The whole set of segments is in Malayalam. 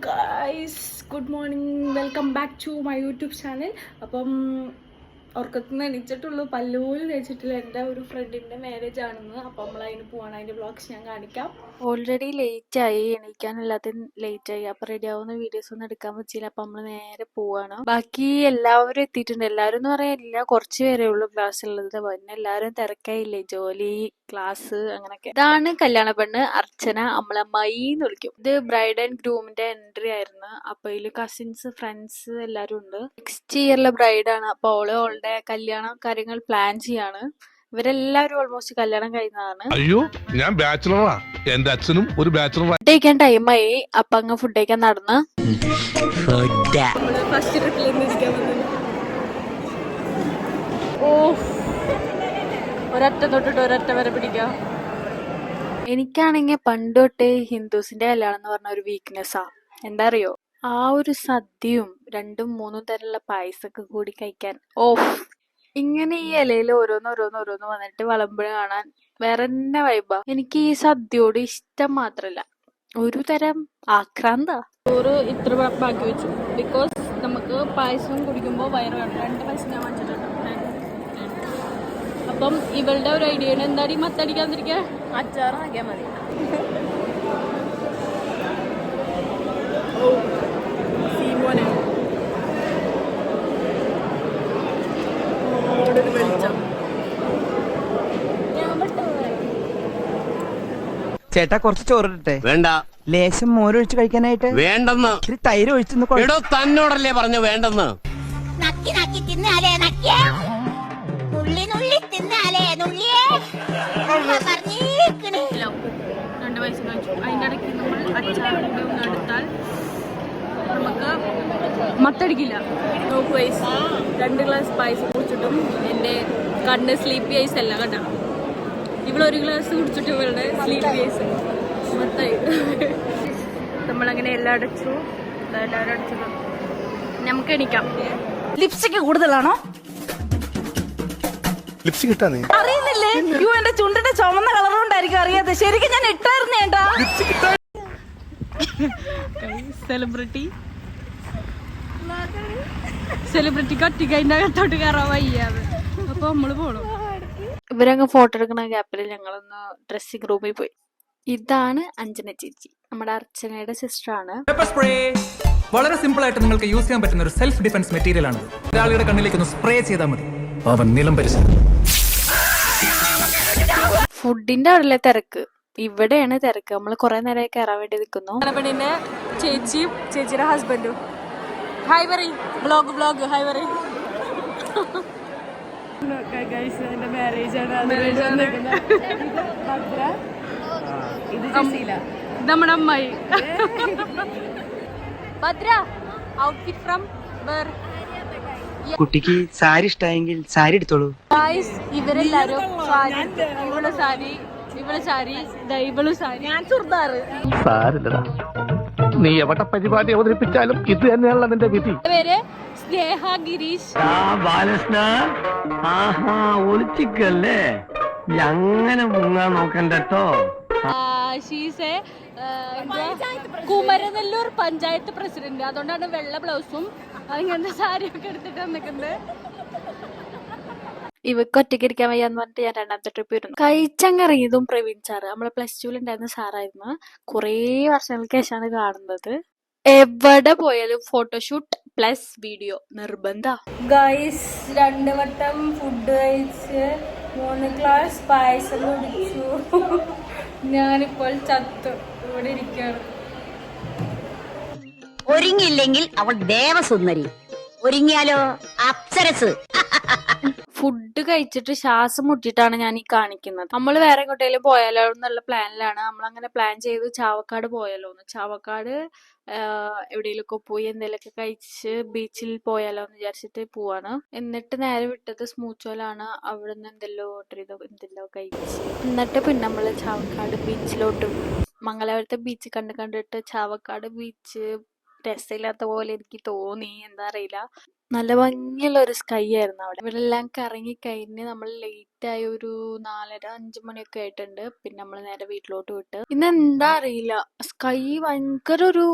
guys, good morning, welcome back to my YouTube channel. അപ്പം ഉറക്കത്തിൽ നിന്ന് എണീച്ചിട്ടുള്ളൂ, പല്ലുപോലും തേച്ചിട്ടില്ല. എൻ്റെ ഒരു ഫ്രണ്ടിൻ്റെ മാരേജ് ആണെന്ന്. അപ്പം നമ്മൾ അതിന് പോവാണ്. അതിൻ്റെ വ്ളോഗ്സ് ഞാൻ കാണിക്കാം. ഓൾറെഡി ലേറ്റ് ആയി, എണീക്കാനെല്ലാത്തിനും ലേറ്റ് ആയി. അപ്പം റെഡി ആവുന്ന വീഡിയോസ് ഒന്നും എടുക്കാൻ പറ്റില്ല. അപ്പം നമ്മൾ നേരെ പോവാണ്. ബാക്കി എല്ലാവരും എത്തിയിട്ടുണ്ട്. എല്ലാവരും എന്ന് പറയാനില്ല, കുറച്ച് പേരേ ഉള്ളൂ ക്ലാസ് ഉള്ളത്. പിന്നെ എല്ലാവരും തിരക്കായില്ലേ, ജോലി, ക്ലാസ്, അങ്ങനെയൊക്കെ. ഇതാണ് കല്യാണ പെണ്ണ് അർച്ചന, അമ്മളമ്മായി എന്ന് വിളിക്കും. ഇത് ബ്രൈഡ് ആൻഡ് ഗ്രൂമിന്റെ എൻട്രി ആയിരുന്നു. അപ്പൊ ഇതില് കസിൻസ്, ഫ്രണ്ട്സ് എല്ലാരും ഉണ്ട്. നെക്സ്റ്റ് ഇയറിലെ ബ്രൈഡാണ്. അപ്പൊ അവളുടെ കല്യാണ കാര്യങ്ങൾ പ്ലാൻ ചെയ്യാണ്. ഇവരെല്ലാവരും ഓൾമോസ്റ്റ് കല്യാണം കഴിഞ്ഞതാണ്. അയ്യോ, ഞാൻ ബാച്ചിലറാ. എന്റെ അച്ഛനും ഒരു ബാച്ചിലറാ. ഫുഡ് കഴിക്കാൻ ടൈമായി. അപ്പൊ അങ്ങ് ഫുഡ് കഴിക്കാൻ നടന്ന് ഫസ്റ്റ് ട്രിപ്പിൽ ഇരിക്കാൻ വന്നു. ഓ, ഒരറ്റ തൊട്ടിട്ട് ഒരറ്റ വരെ പിടിക്കാം. എനിക്കാണെങ്കിൽ പണ്ട് തൊട്ടേ ഹിന്ദുസിന്റെ കല്യാണം എന്ന് പറഞ്ഞ ഒരു വീക്ക്നെസ്സാ. എന്താ അറിയോ, ആ ഒരു സദ്യയും 2-3 തരമുള്ള പായസമൊക്കെ കൂടി കഴിക്കാൻ. ഇങ്ങനെ ഈ ഇലയിൽ ഓരോന്ന് വന്നിട്ട് വിളമ്പഴ് കാണാൻ വേറെ തന്നെ വൈബാ. എനിക്ക് ഈ സദ്യയോട് ഇഷ്ടം മാത്രല്ല, ഒരു തരം ആക്രാന്ത. ചോറ് ഇത്ര ബാക്കി വെച്ചു, ബിക്കോസ് നമുക്ക് പായസം കുടിക്കുമ്പോൾ വയറ് വേണം. 2 പായസം ഞാൻ വാങ്ങിച്ചിട്ടുണ്ട്. അപ്പം ഇവളുടെ ഒരു ഐഡിയ ആണ്, എന്താടി മത്തടിക്കാതിരിക്കാൻ അച്ചാറാക്കിയാൽ മതി. ചേട്ടാ, കുറച്ച് ചോറിട്ടെ. വേണ്ട. ലേശം മോരൊഴിച്ച് കഴിക്കാനായിട്ട്. വേണ്ടെന്ന്. ഇത്തിരി തൈര് ഒഴിച്ചെന്ന്. എടോ, തന്നോടല്ലേ പറഞ്ഞു വേണ്ടെന്ന്. നക്കി നക്കി തിന്നാലേ നക്കിയേ, നുള്ളി നുള്ളി തിന്നാലേ നുള്ളിയേ പറഞ്ഞേക്കണേ. 2 വയസ്സിന് വെച്ചു. അതിൻ്റെ ഇടയ്ക്ക് നമ്മൾ അച്ചാറിൻ്റെ ഒന്ന് എടുത്താൽ നമുക്ക് മത്തടിക്കില്ല. 2 ഗ്ലാസ് പായസം കുടിച്ചിട്ടും എൻ്റെ കണ്ണ് സ്ലീപ്പി ഐസ് അല്ല കേട്ടോ. ഇവളൊരു ഗ്ലാസ് കുടിച്ചിട്ട് ഇവളുടെ സ്ലീപ്പി ഐസ് മത്തായി. നമ്മളങ്ങനെ എല്ലാം അടച്ചു. എല്ലാവരും അടച്ചത് നമുക്ക് എണീക്കാം. ലിപ്സ്റ്റിക് കൂടുതലാണോ? ലിപ്സ്റ്റിക് ഇട്ടാ നീ അറിയുന്നില്ലേ? യു, എന്റെ ചുണ്ടിന്റെ ചുമന്ന കളർ കൊണ്ടായിരിക്കും അറിയാതെ. ശരിക്കും ഞാൻ ഇട്ടായിരുന്നേട്ടാ. സെലിബ്രിറ്റിക്ക് ഒറ്റയ്ക്ക് അതിൻ്റെ അകത്തോട്ട് കയറാൻ വയ്യാതെ. അപ്പൊ നമ്മള് പോണം. ഇവരങ്ങ് ഫോട്ടോ എടുക്കുന്ന ഗ്യാപ്പിൽ ഞങ്ങളൊന്ന് ഡ്രസ്സിംഗ് റൂമിൽ പോയി. ഇതാണ് അഞ്ജന ചേച്ചി, നമ്മുടെ അർച്ചനയുടെ സിസ്റ്റർ ആണ്. പെപ്പർ സ്പ്രേ വളരെ സിമ്പിൾ ആയിട്ട് നിങ്ങൾക്ക് യൂസ് ചെയ്യാൻ പറ്റുന്ന ഒരു സെൽഫ് ഡിഫൻസ് മെറ്റീരിയൽ ആണ്. ഒരാളുടെ കണ്ണിലേക്ക് ഒന്ന് സ്പ്രേ ചെയ്താൽ മതി, അവൻ നിലം പരിശോധന. ഫുഡിന്റെ അവിടെ തിരക്ക്, ഇവിടെയാണ് തിരക്ക്. നമ്മൾ കുറെ നേരമായി കയറാൻ വേണ്ടി നിൽക്കുന്നു. പെണ്ണിന്റെ ചേച്ചിയും ചേച്ചിയുടെ ഹസ്ബൻഡും. ഹായ് പറയ്, വ്ലോഗ് ഹായ് പറയ്. നമ്മുടെ അമ്മായി ഭദ്ര. ഔട്ട്ഫിറ്റ് ഫ്രം കുട്ടിക്ക് സാരി ഇഷ്ടായെങ്കിൽ സാരി എടുത്തോളൂ. ഇവരെല്ലാരും സാരി, ഇവള് സാരി, ഇവള് സാരി, ഇവള് സാരി, ഞാൻ ചുർദാറ്. സാരില്ലടാ, നീ എവിടെ പരിപാടി അവതരിപ്പിച്ചാലും ഇത് തന്നെയാണല്ലോ നിന്റെ വിധി. പേര് സ്നേഹ ഗിരീഷ്. ബാലകൃഷ്ണ, ആഹാ, ഒളിച്ചിക്കല്ലേ, അങ്ങനെ മുങ്ങാൻ നോക്കണ്ടോ. She's Kumaranellur panchayat president. അതുകൊണ്ടാണ് വെള്ള ബ്ലൗസും അങ്ങനത്തെ സാരിയൊക്കെ എടുത്തിട്ട് വന്നിട്ടുണ്ട്. ഇവക്ക് ഒറ്റയ്ക്ക് ഇരിക്കാൻ വയ്യാന്ന് പറഞ്ഞിട്ട് ഞാൻ 2ാമത്തെ ട്രിപ്പ് വരുന്നു. കഴിച്ചങ്ങറിയതും പ്രവീൺ സാറ്, നമ്മളെ +2 ഉണ്ടായിരുന്ന സാറായിരുന്നു. കുറേ വർഷങ്ങൾക്ക് ശേഷമാണ് കാണുന്നത്. എവിടെ പോയാലും ഫോട്ടോഷൂട്ട് പ്ലസ് വീഡിയോ നിർബന്ധ. ഗൈസ്, 2 വട്ടം ഫുഡ് കഴിച്ച് 3 ഗ്ലാസ് പായസം കുടിച്ചു. ഞാനിപ്പോൾ ചത്തു ഇവിടെ ഇരിക്കുകയാണ്. ഒരുങ്ങിയില്ലെങ്കിൽ അവൾ ദേവസുന്ദരി, ഒരുങ്ങിയാലോ അപ്സരസ്. ഫുഡ് കഴിച്ചിട്ട് ശ്വാസം മുട്ടിയിട്ടാണ് ഞാൻ ഈ കാണിക്കുന്നത്. നമ്മൾ വേറെ എങ്ങോട്ടേലും പോയാലോ എന്നുള്ള പ്ലാനിലാണ്. നമ്മളങ്ങനെ പ്ലാൻ ചെയ്ത് ചാവക്കാട് പോയാലോന്ന്. ചാവക്കാട് എവിടെയെങ്കിലുമൊക്കെ പോയി എന്തെങ്കിലുമൊക്കെ കഴിച്ച് ബീച്ചിൽ പോയാലോ എന്ന് വിചാരിച്ചിട്ട് പോവാണ്. എന്നിട്ട് നേരെ വിട്ടത് സ്മൂച്ചോലാണ്. അവിടെ നിന്ന് എന്തെല്ലോ ഓർഡർ ചെയ്തോ എന്തെല്ലോ കഴിച്ച്. എന്നിട്ട് പിന്നെ നമ്മള് ചാവക്കാട് ബീച്ചിലോട്ട്, മംഗലാപുരത്തെ ബീച്ച് കണ്ടിട്ട് ചാവക്കാട് ബീച്ച് രസമില്ലാത്ത പോലെ എനിക്ക് തോന്നി. എന്താ അറിയില്ല, നല്ല ഭംഗിയുള്ള ഒരു സ്കൈ ആയിരുന്നു അവിടെ. ഇവിടെ എല്ലാം കറങ്ങി കഴിഞ്ഞ് നമ്മൾ ലേറ്റ് ആയി, ഒരു 4:30-5 മണിയൊക്കെ ആയിട്ടുണ്ട്. പിന്നെ നമ്മൾ നേരെ വീട്ടിലോട്ട് വിട്ട്. ഇന്ന് എന്താ അറിയില്ല, സ്കൈ ഭയങ്കര ഒരു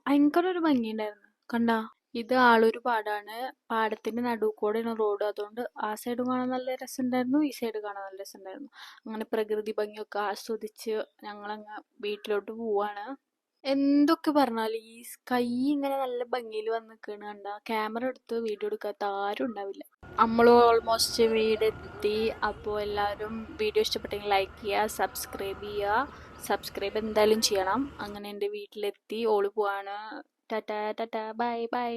ഭയങ്കര ഒരു ഭംഗിയുണ്ടായിരുന്നു. കണ്ടാ, ഇത് ആളൊരു പാടാണ്. പാടത്തിന്റെ നടുക്കൂടെയാണ് റോഡ്. അതുകൊണ്ട് ആ സൈഡ് കാണാൻ നല്ല രസമുണ്ടായിരുന്നു, ഈ സൈഡ് കാണാൻ നല്ല രസമുണ്ടായിരുന്നു. അങ്ങനെ പ്രകൃതി ഭംഗിയൊക്കെ ആസ്വദിച്ച് ഞങ്ങളങ്ങ് വീട്ടിലോട്ട് പോവാണ്. എന്തൊക്കെ പറഞ്ഞാലും ഈ സ്കൈ ഇങ്ങനെ നല്ല ഭംഗിയിൽ വന്ന് നിൽക്കണ കണ്ട ക്യാമറ എടുത്ത് വീഡിയോ എടുക്കാത്ത ആരും ഉണ്ടാവില്ല. നമ്മൾ ഓൾമോസ്റ്റ് വീടെത്തി. അപ്പോൾ എല്ലാവരും വീഡിയോ ഇഷ്ടപ്പെട്ടെങ്കിൽ ലൈക്ക് ചെയ്യുക, സബ്സ്ക്രൈബ് ചെയ്യുക. സബ്സ്ക്രൈബ് എന്തായാലും ചെയ്യണം. അങ്ങനെ എൻ്റെ വീട്ടിലെത്തി. ഓള് പോവാണ്. Tata tata bye bye.